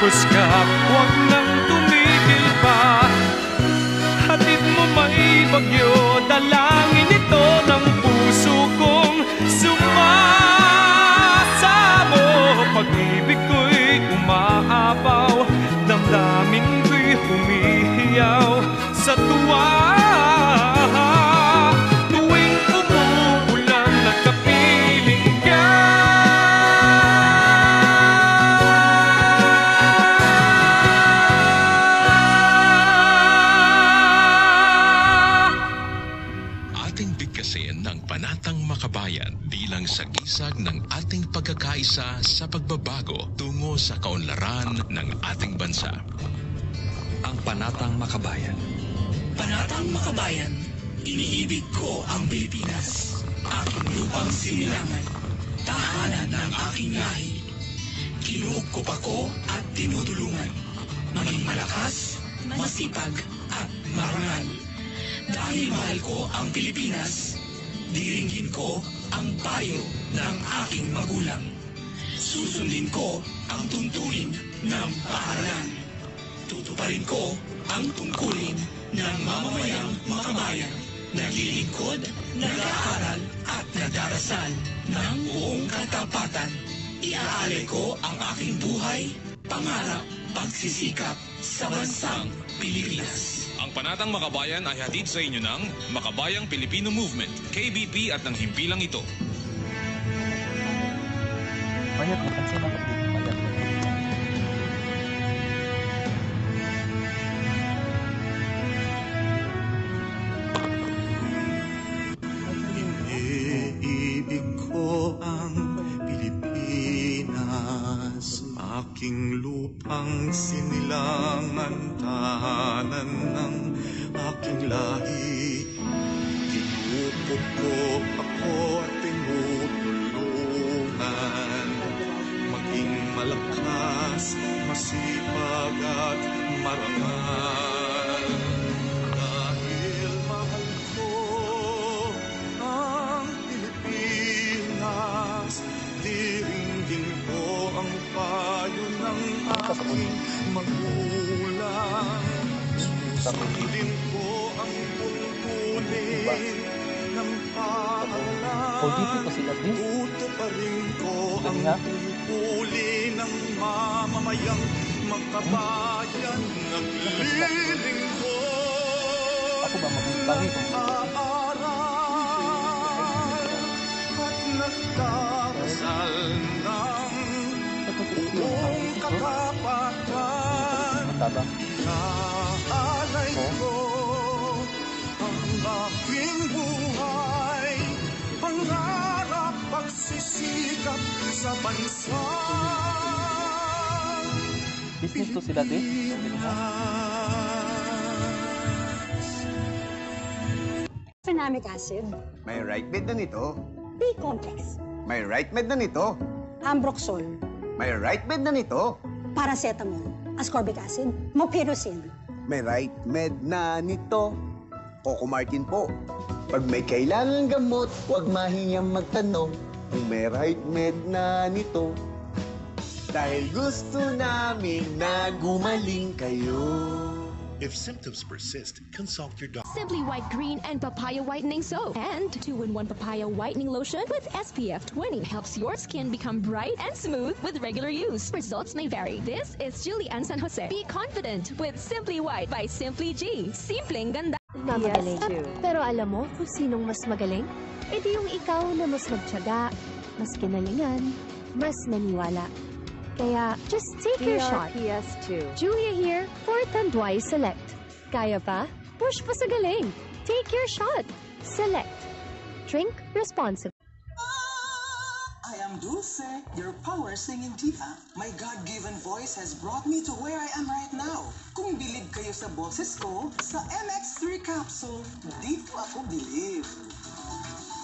ka, huwag nang tumigil pa. Hatid mo may bagyo, dalangin ito ng puso kong sumasamo. Pag-ibig ko'y umaapaw, damdamin ko'y humihiyaw sa tuwa. Tuwing umuulan, nagkapiling ka. Ating bigkasin ng Panatang Makabayan bilang sagisag ng ating pagkakaisa sa pagbabago tungo sa kaunlaran ng ating bansa. Ang Panatang Makabayan. Panatang Makabayan, iniibig ko ang Pilipinas. Aking lupang sinilangan, tahanan ng aking lahi. Kinukup ako at tinutulungan, maging malakas, masipag at marangal. Dahil mahal ko ang Pilipinas, diringgin ko ang payo ng aking magulang. Susundin ko ang tuntunin ng paaralan. Tutuparin ko ang tungkulin ng mamamayang makabayan. Naglilingkod, nag-aaral at nadarasal ng buong katapatan. Iaalay ko ang aking buhay, pangarap, pagsisikap sa bansang Pilipinas. Ang Panatang Makabayan ay hatid sa inyo ng Makabayang Pilipino Movement, KBP at ng himpilang ito. Bayad mo kasi bayad. Iniibig ko ang Pilipinas, aking lupang sinilangan, tahanan ng aking lahi. Kinukup ko ako at tinutulungan, maging malakas, masipag at marangal. Dahil mahal ko ang Pilipinas, diringgin ko ang payo ng aking magulang. Susundin ko ang tungkulin ng paaralan. Tutuparin ko ang tungkulin ng mamamayang makabayan. Naglilingkod, nag-aaral at nagdarasal ng buong katapatan. Iaalay ko ang aking buhay, pangarap, pagsisikap sa bansa. Business to sila din. Phenamic acid. May right med na nito. B-complex. May right med na nito. Ambroxol. May right med na nito. Paracetamol. Ascorbic acid. Mopirocin. May right med na nito. Coco Martin po. Pag may kailangan gamot, huwag mahiyang magtanong kung may right med na nito. Dahil gusto namin na gumaling kayo. If symptoms persist, consult your doctor. Simply White Green and Papaya Whitening Soap. And 2-in-1 Papaya Whitening Lotion with SPF 20 helps your skin become bright and smooth with regular use. Results may vary. This is Julian San Jose. Be confident with Simply White by Simply G. Simpleng ganda. Magaling. Pero alam mo kung sinong mas magaling? E di yung ikaw na mas magtiyaga, mas kinalingan, mas naniwala. Kaya, just take your shot. PS2. Julia here for Tanduay Select. Kaya pa? Push pa sa galing. Take your shot. Select. Drink responsibly. I am Dulce, your power singing diva. My God-given voice has brought me to where I am right now. Kung bilib kayo sa boses ko, sa MX3 capsule, dito ako bilib.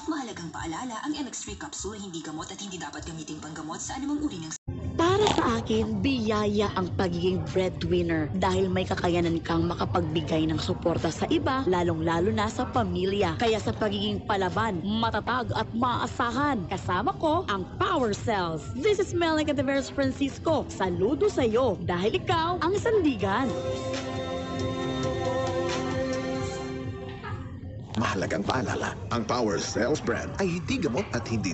Mahalagang paalala, ang MX3 capsule hindi gamot at hindi dapat gamiting panggamot sa anumang uri ng... Para sa Sa akin, biyaya ang pagiging breadwinner dahil may kakayanan kang makapagbigay ng suporta sa iba, lalong-lalo na sa pamilya. Kaya sa pagiging palaban, matatag at maasahan, kasama ko ang Power Cells. This is Melanie Cadaveras Francisco. Saludo sa iyo dahil ikaw ang sandigan. Mahalagang paalala, ang Power Cells brand ay hindi gamot at hindi